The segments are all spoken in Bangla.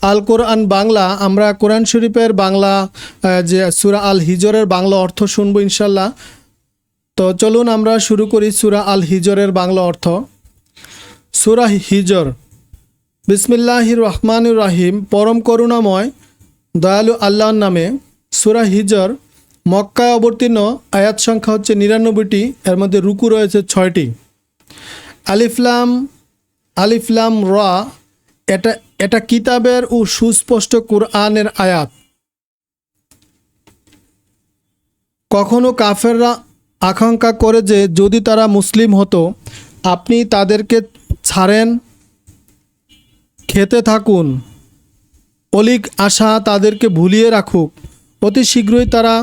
আল কোরআন বাংলা। আমরা কোরআন শরীফের বাংলা যে সূরা আল হিজরের বাংলা অর্থ শুনবো ইনশাল্লাহ। তো চলুন আমরা শুরু করি সূরা আল হিজরের বাংলা অর্থ। সূরা হিজর। বিসমিল্লাহির রহমানির রহিম, পরম করুণাময় দয়ালু আল্লাহর নামে। সূরা হিজর মক্কায় অবতীর্ণ, আয়াত সংখ্যা হচ্ছে ৯৯টি, এর মধ্যে রুকু রয়েছে ৬টি। আলিফলাম রা, এটা কিতাবের ও সুস্পষ্ট কুরআনের আয়াত। কখনো কাফেররা আকাঙ্ক্ষা করে যে যদি তারা মুসলিম হতো, আপনি তাদেরকে ছাড়েন, খেতে থাকুন, অলিক আশা তাদেরকে ভুলিয়ে রাখুক, অতি শীঘ্রই তারা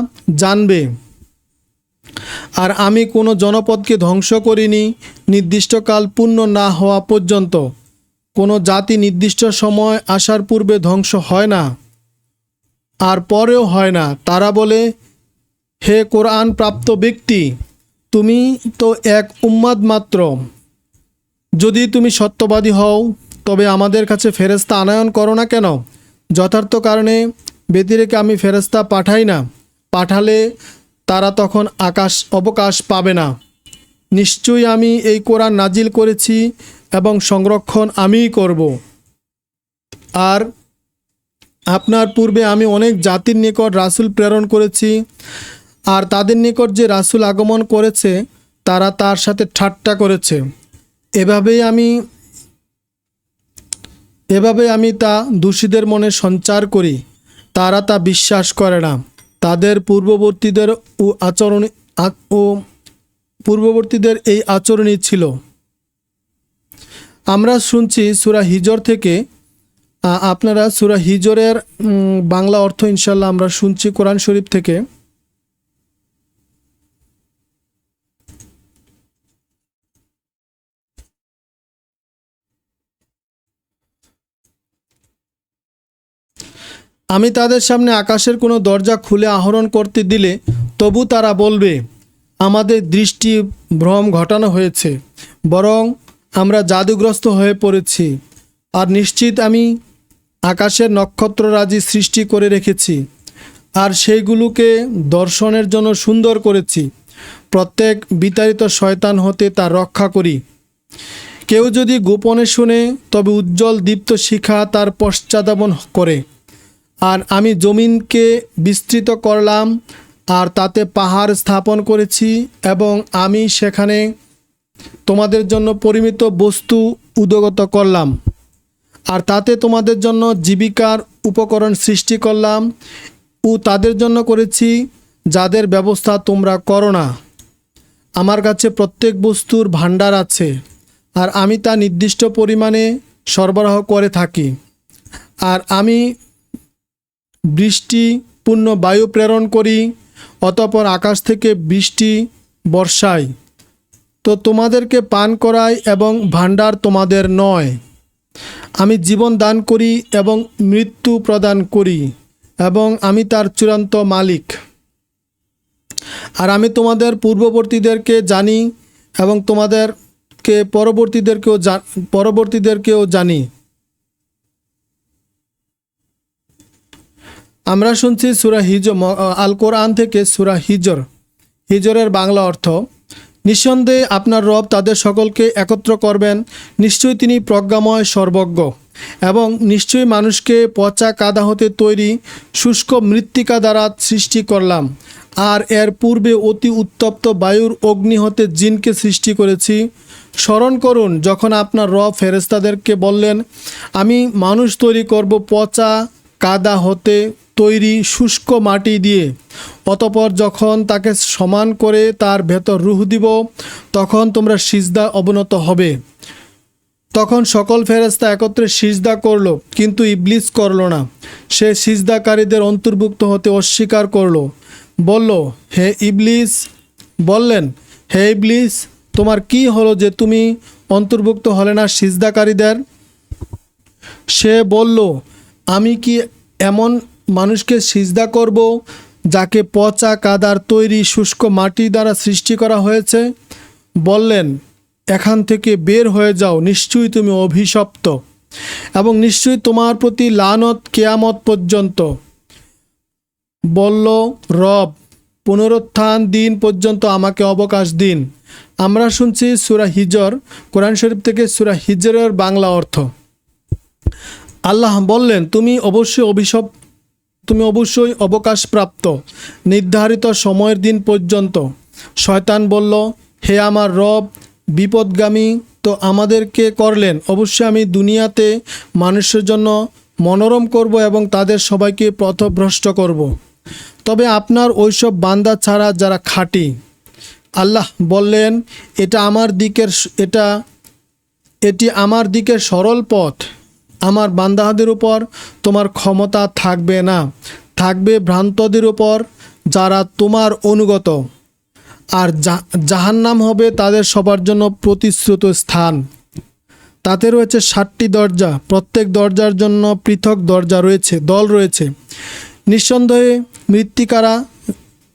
জানবে। আর আমি কোনো জনপদকে ধ্বংস করিনি নির্দিষ্টকাল পূর্ণ না হওয়া পর্যন্ত। কোনো জাতি নির্দিষ্ট সময় আসার পূর্বে ধ্বংস হয় না, আর পরেও হয় না। তারা বলে, হে কোরআন প্রাপ্ত ব্যক্তি, তুমি তো এক উম্মাদ মাত্র। যদি তুমি সত্যবাদী হও তবে আমাদের কাছে ফেরেশতা আনয়ন করো না কেন? যথার্থ কারণে ব্যতিরেকে আমি ফেরেশতা পাঠাই না। পাঠালে তারা তখন অবকাশ পাবে না। নিশ্চয়ই আমি এই কোরআন নাজিল করেছি এবং সংরক্ষণ আমিই করব। আর আপনার পূর্বে আমি অনেক জাতির নিকট রাসূল প্রেরণ করেছি, আর তাদের নিকট যে রাসূল আগমন করেছে তারা তার সাথে ঠাট্টা করেছে। এভাবে আমি তা দোষীদের মনে সঞ্চার করি, তারা তা বিশ্বাস করে না। তাদের পূর্ববর্তীদের এই আচরণই ছিল। আমরা শুনছি সূরা হিজর থেকে। আপনারা সূরা হিজরের বাংলা অর্থ ইনশাল্লাহ আমরা শুনছি কোরআন শরীফ থেকে। আমি তাদের সামনে আকাশের কোনো দরজা খুলে আহরণ করতে দিলে তবু তারা বলবে, আমাদের দৃষ্টি ভ্রম ঘটানো হয়েছে, বরং আমরা জাদুগ্রস্ত হয়ে পড়েছি। আর নিশ্চিত আমি আকাশের নক্ষত্ররাজি সৃষ্টি করে রেখেছি, আর সেইগুলোকে দর্শনের জন্য সুন্দর করেছি। প্রত্যেক বিতাড়িত শয়তান হতে তা রক্ষা করি। কেউ যদি গোপনে শুনে তবে উজ্জ্বল দীপ্ত শিখা তার পশ্চাদাবন করে। আর আমি জমিনকে বিস্তৃত করলাম, আর তাতে পাহাড় স্থাপন করেছি, এবং আমি সেখানে তোমাদের জন্য পরিমিত বস্তু উদগত করলাম। আর তাতে তোমাদের জন্য জীবিকার উপকরণ সৃষ্টি করলাম, ও তাদের জন্য করেছি যাদের ব্যবস্থা তোমরা করো না। আমার কাছে প্রত্যেক বস্তুর ভাণ্ডার আছে, আর আমি তা নির্দিষ্ট পরিমাণে সরবরাহ করে থাকি। আর আমি বৃষ্টিপূর্ণ বায়ু প্রেরণ করি, অতঃপর আকাশ থেকে বৃষ্টি বর্ষাই, তো তোমাদেরকে পান করাই, এবং ভাণ্ডার তোমাদের নয়। আমি জীবন দান করি এবং মৃত্যু প্রদান করি, এবং আমি তার চূড়ান্ত মালিক। আর আমি তোমাদের পূর্ববর্তীদেরকে জানি এবং তোমাদেরকে পরবর্তীদেরকেও জানি। আমরা শুনছি সূরা হিজর, আল কোরআন থেকে সূরা হিজরের বাংলা অর্থ। নিঃসন্দেহে আপনার রব তাদের সকলকে একত্র করবেন। নিশ্চয়ই তিনি প্রজ্ঞাময় সর্বজ্ঞ, এবং নিশ্চয়ই মানুষকে পচা কাদা হতে তৈরি শুষ্ক মৃত্তিকা দ্বারা সৃষ্টি করলাম। আর এর পূর্বে অতি উত্তপ্ত বায়ুর অগ্নি হতে জিনকে সৃষ্টি করেছি। স্মরণ করুন যখন আপনার রব ফেরেশতাদেরকে বললেন, আমি মানুষ তৈরি করব পচা কাদা হতে তৈরি শুষ্ক মাটি দিয়ে। অতঃপর যখন তাকে সমান করে তার ভেতর রূহ দিব, তখন তোমরা সিজদা অবনত হবে। তখন সকল ফেরেশতা একত্রে সিজদা করল, কিন্তু ইবলিস করল না। সে সিজদাকারীদের অন্তর্ভুক্ত হতে অস্বীকার করল। বললেন, হে ইবলিস, তোমার কি হলো যে তুমি অন্তর্ভুক্ত হলে না সিজদাকারীদের? সে বলল, আমি কি এমন মানুষকে সিজদা করব যাকে পচা কাদার তৈরি শুষ্ক মাটি দ্বারা সৃষ্টি করা হয়েছে? বললেন, এখান থেকে বের হয়ে যাও, নিশ্চয়ই তুমি অভিশপ্ত। এবং নিশ্চয়ই তোমার প্রতি লানত কিয়ামত পর্যন্ত। বলল, রব, পুনরুত্থান দিন পর্যন্ত আমাকে অবকাশ দিন। আমরা শুনছি সূরা হিজর, কোরআন শরীফ থেকে সূরা হিজরের বাংলা অর্থ। আল্লাহ বললেন, তুমি অবশ্যই অবকাশপ্রাপ্ত নির্ধারিত সময়ের দিন পর্যন্ত। শয়তান বলল, হে আমার রব, বিপদগামী তো আমাদেরকে করলেন, অবশ্যই আমি দুনিয়াতে মানুষের জন্য মনোরম করব এবং তাদের সবাইকে পথভ্রষ্ট করব, তবে আপনার ওইসব বান্দা ছাড়া যারা খাঁটি। আল্লাহ বললেন, এটি আমার দিকের সরল পথ। আমার বান্দাদের উপর তোমার ক্ষমতা থাকবে না, থাকবে ভ্রান্তদের উপর যারা তোমার অনুগত। আর জাহান্নাম হবে তাদের সবার জন্য প্রতিশ্রুত স্থান। তাতে রয়েছে 7টি দরজা, প্রত্যেক দরজার জন্য পৃথক দল রয়েছে। নিঃসন্দেহে মৃত্তিকারা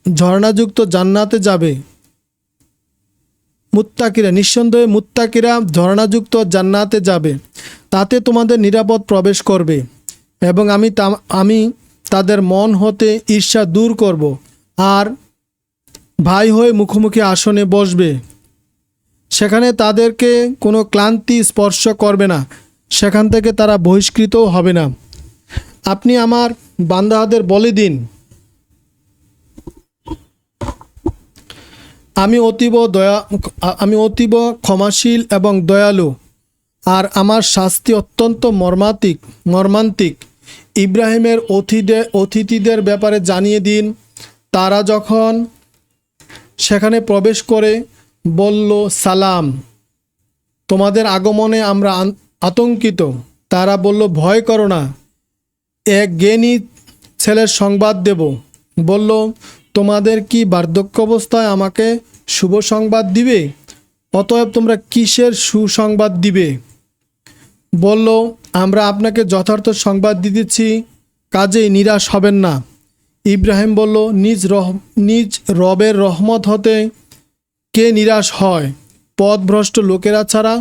ঝর্ণাযুক্ত জান্নাতে যাবে। মুত্তাকিরা ঝর্ণাযুক্ত জান্নাতে যাবে, তাতে তোমাদের নিরাপদ প্রবেশ করবে এবং আমি তাদের মন হতে ঈর্ষা দূর করব, আর ভাই হয়ে মুখোমুখি আসনে বসবে। সেখানে তাদেরকে কোনো ক্লান্তি স্পর্শ করবে না, সেখান থেকে তারা বহিষ্কৃতও হবে না। আপনি আমার বান্দাদের বলে দিন, আমি অতীব ক্ষমাশীল এবং দয়ালু, আর আমার শাস্তি অত্যন্ত মর্মান্তিক। ইব্রাহিমের অতিথিদের ব্যাপারে জানিয়ে দিন, তারা যখন সেখানে প্রবেশ করে বলল, সালাম, তোমাদের আগমনে আমরা আতঙ্কিত। তারা বলল, ভয় করো না, এক জ্ঞানী ছেলের সংবাদ দেব। বলল, তোমাদের কি বার্ধক্যাবস্থায় আমাকে শুভ সংবাদ দিবে? অতএব তোমরা কিসের সুসংবাদ দিবে? বলল, আমরা আপনাকে যথার্থ সংবাদ দিতেছি, কাজেই নিরাশ হবেন না। ইব্রাহিম বলল, নিজ রবের রহমত হতে কে নিরাশ হয়, পথভ্রষ্ট লোকেরা ছাড়া?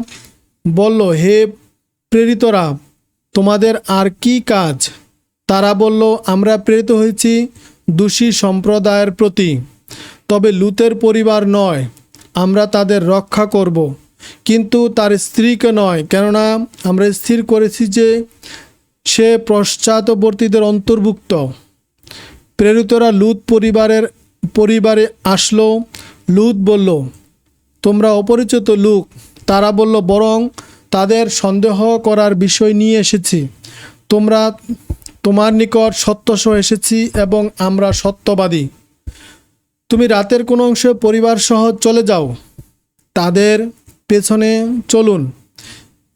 বলল, হে প্রেরিতরা, তোমাদের আর কি কাজ? তারা বলল, আমরা প্রেরিত হয়েছি দোষী সম্প্রদায়ের প্রতি, তবে লূতের পরিবার নয়, আমরা তাদের রক্ষা করব, কিন্তু তার স্ত্রীকে নয়, কেননা আমরা স্থির করেছি যে সে পশ্চাৎবর্তীদের অন্তর্ভুক্ত। প্রেরিতরা লূত পরিবারে আসলো। লূত বলল, তোমরা অপরিচিত লোক। তারা বলল, বরং তাদের সন্দেহ করার বিষয় নিয়ে এসেছি। তোমার নিকট সত্যসহ এসেছি এবং আমরা সত্যবাদী। তুমি রাতের কোনো অংশে পরিবার সহ চলে যাও, তাদের পেছনে চলুন,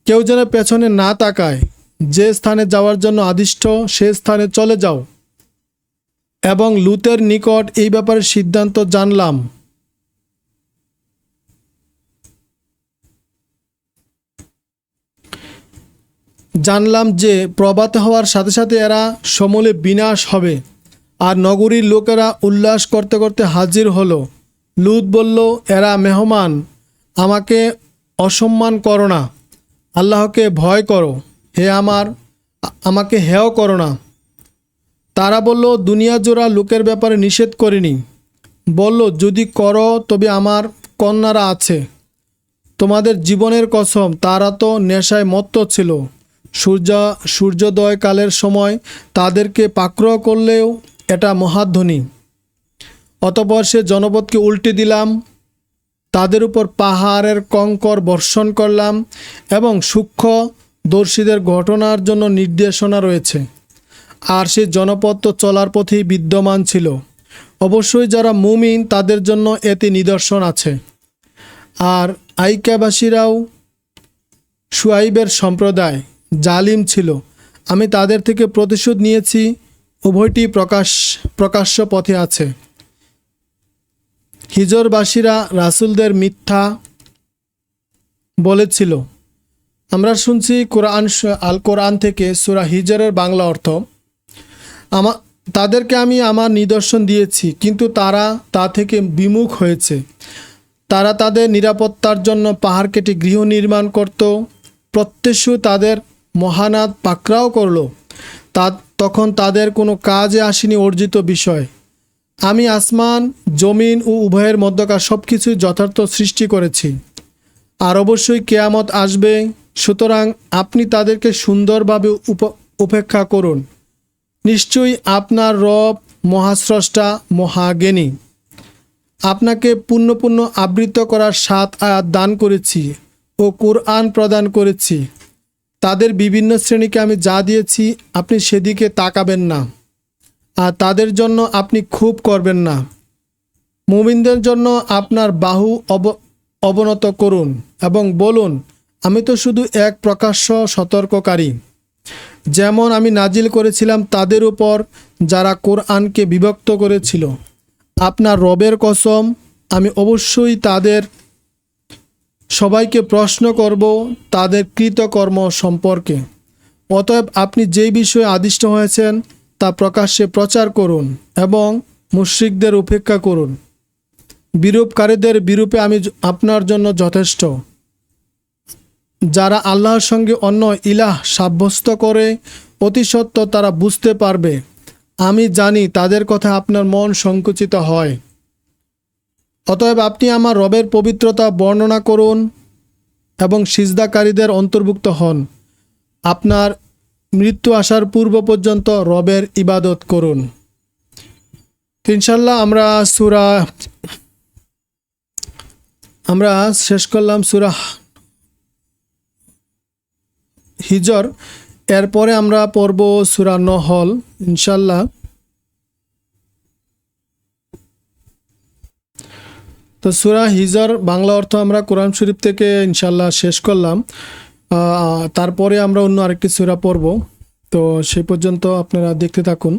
কেউ যেন পেছনে না তাকায়। যে স্থানে যাওয়ার জন্য আদিষ্ট সে স্থানে চলে যাও। এবং লূতের নিকট এই ব্যাপারে সিদ্ধান্ত জানলাম যে প্রভাত হওয়ার সাথে সাথে এরা সমূলে বিনাশ হবে। আর নগরীর লোকেরা উল্লাস করতে করতে হাজির হলো। লূত বলল, এরা মেহমান, আমাকে অসম্মান করো না, আল্লাহকে ভয় করো, আমাকে হেয় করো না। তারা বলল, দুনিয়া জোড়া লোকের ব্যাপারে নিষেধ করিনি। বলল, যদি করো তবে আমার কন্যারা আছে। তোমাদের জীবনের কসম, তারা তো নেশায় মত্ত ছিল। সূর্যোদয় কালের সময় তাদেরকে পাকড়াও করলেও এটা মহাধ্বনি। অতঃপর সে জনপদকে উল্টে দিলাম, তাদের উপর পাহাড়ের কঙ্কর বর্ষণ করলাম এবং সূক্ষ্মদর্শীদের ঘটনার জন্য নির্দেশনা রয়েছে। আর সে জনপদ তো চলার পথেই বিদ্যমান ছিল। অবশ্যই যারা মুমিন তাদের জন্য এতে নিদর্শন আছে। আর আইকাবাসীরাও শুআইবের সম্প্রদায় জালিম ছিল, আমি তাদের থেকে প্রতিশোধ নিয়েছি। উভয়টি প্রকাশ্য পথে আছে। হিজরবাসীরা রাসূলদের মিথ্যা বলেছিল। আমরা শুনছি আল কোরআন থেকে সূরা হিজরের বাংলা অর্থ, তাদেরকে আমি আমার নিদর্শন দিয়েছি, কিন্তু তারা তা থেকে বিমুখ হয়েছে। তারা তাদের নিরাপত্তার জন্য পাহাড় কেটে গৃহ নির্মাণ করত। প্রত্যুষে তাদের মহানাদ পাকড়াও করল, তখন তাদের কোনো কাজে আসেনি অর্জিত বিষয়। আমি আসমান, জমিন ও উভয়ের মধ্যকার সব কিছুই যথার্থ সৃষ্টি করেছি। আর অবশ্যই কেয়ামত আসবে, সুতরাং আপনি তাদেরকে সুন্দরভাবে উপেক্ষা করুন। নিশ্চয়ই আপনার রব মহাস্রষ্টা, মহাজ্ঞানী। আপনাকে পূর্ণ পূর্ণ আবৃত করার 7 আয়াত দান করেছি ও কুরআন প্রদান করেছি। তাদের বিভিন্ন শ্রেণীকে আমি যা দিয়েছি আপনি সেদিকে তাকাবেন না, আর তাদের জন্য আপনি খুব করবেন না। মুমিনদের জন্য আপনার বাহু অবনত করুন এবং বলুন, আমি তো শুধু এক প্রকাশ্য সতর্ককারী। যেমন আমি নাজিল করেছিলাম তাদের উপর যারা কোরআনকে বিভক্ত করেছিল। আপনার রবের কসম, আমি অবশ্যই তাদের সবাইকে প্রশ্ন করব তাদের কৃতকর্ম সম্পর্কে। অতএব আপনি যেই বিষয়ে আদিষ্ট হয়েছেন তা প্রকাশ্যে প্রচার করুন এবং মুশরিকদের উপেক্ষা করুন। বিরূপকারীদের বিরূপে আমি আপনার জন্য যথেষ্ট। যারা আল্লাহর সঙ্গে অন্য ইলাহ সাব্যস্ত করে অতি সত্য তারা বুঝতে পারবে। আমি জানি তাদের কথা আপনার মন সংকুচিত হয়। অতএব আপনি আমার রবের পবিত্রতা বর্ণনা করুন এবং সিজদাকারীদের অন্তর্ভুক্ত হন। আপনার মৃত্যু আসার পূর্ব পর্যন্ত রবের ইবাদত করুন। ইনশাল্লাহ আমরা শেষ করলাম সূরা হিজর। এরপরে আমরা পড়ব সূরা নহল ইনশাল্লাহ। তো সূরা হিজর বাংলা অর্থ আমরা কোরআন শরীফ থেকে ইনশাল্লাহ শেষ করলাম। তারপরে আমরা অন্য আরেকটি সূরা পড়ব। তো সেই পর্যন্ত আপনারা দেখতে থাকুন।